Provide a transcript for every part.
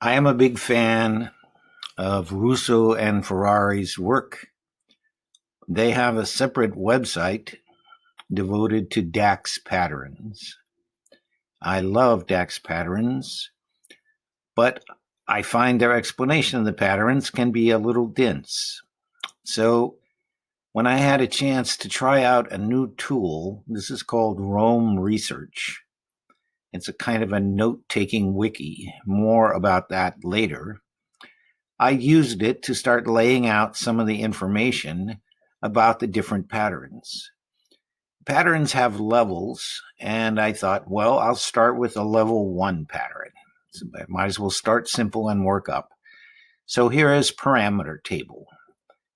I am a big fan of Russo and Ferrari's work. They have a separate website devoted to DAX patterns. I love DAX patterns, but I find their explanation of the patterns can be a little dense. So when I had a chance to try out a new tool, this is called Roam Research. It's a kind of a note-taking wiki. More about that later. I used it to start laying out some of the information about the different patterns. Patterns have levels, and I thought, well, I'll start with a level 1 pattern. So I might as well start simple and work up. So here is parameter table.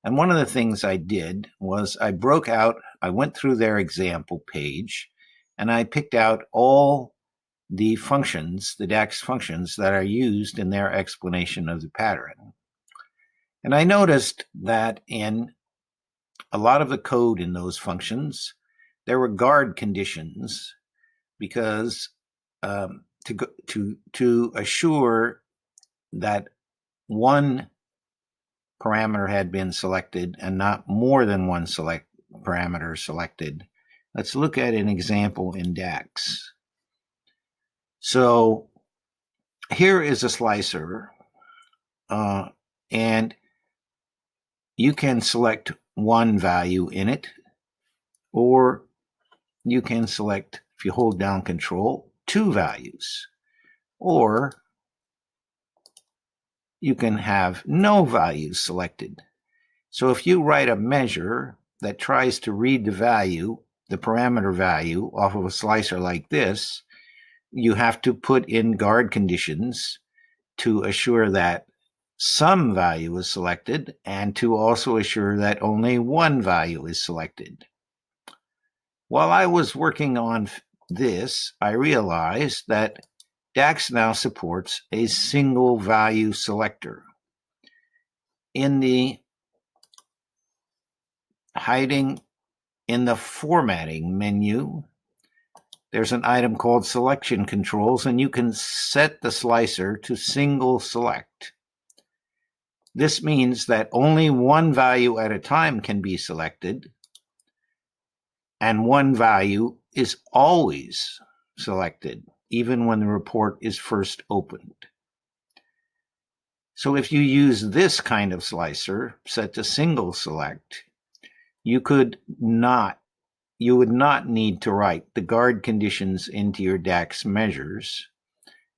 And one of the things I did was I went through their example page, and I picked out all the functions, the DAX functions that are used in their explanation of the pattern. And I noticed that in a lot of the code in those functions, there were guard conditions because to assure that one parameter had been selected and not more than one parameter selected. Let's look at an example in DAX. So here is a slicer, and you can select one value in it, or you can select, if you hold down Control, 2 values, or you can have no values selected. So if you write a measure that tries to read the value, the parameter value, off of a slicer like this, you have to put in guard conditions to assure that some value is selected and to also assure that only one value is selected. While I was working on this, I realized that DAX now supports a single value selector. In the formatting menu, there's an item called selection controls, and you can set the slicer to single select. This means that only one value at a time can be selected, and one value is always selected, even when the report is first opened. So if you use this kind of slicer set to single select, you would not need to write the guard conditions into your DAX measures,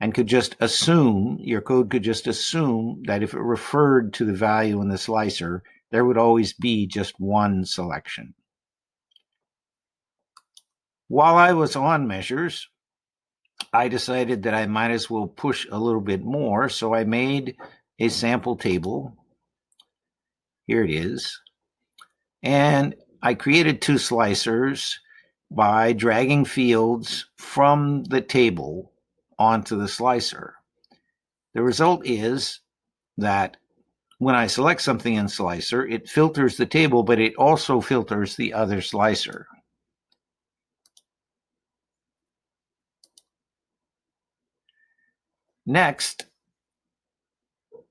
and your code could just assume that if it referred to the value in the slicer, there would always be just one selection. While I was on measures, I decided that I might as well push a little bit more, so I made a sample table. Here it is. And I created 2 slicers by dragging fields from the table onto the slicer. The result is that when I select something in slicer, it filters the table, but it also filters the other slicer. Next,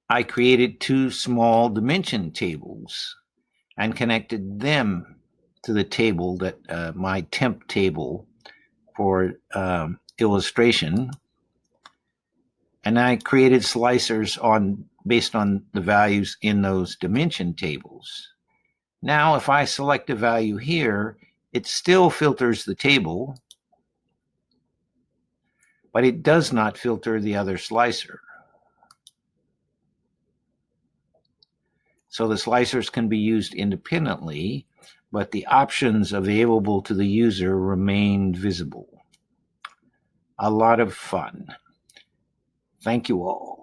I created 2 small dimension tables and connected them to the table that my temp table for illustration. And I created slicers based on the values in those dimension tables. Now, if I select a value here, it still filters the table, but it does not filter the other slicer. So the slicers can be used independently, but the options available to the user remain visible. A lot of fun. Thank you all.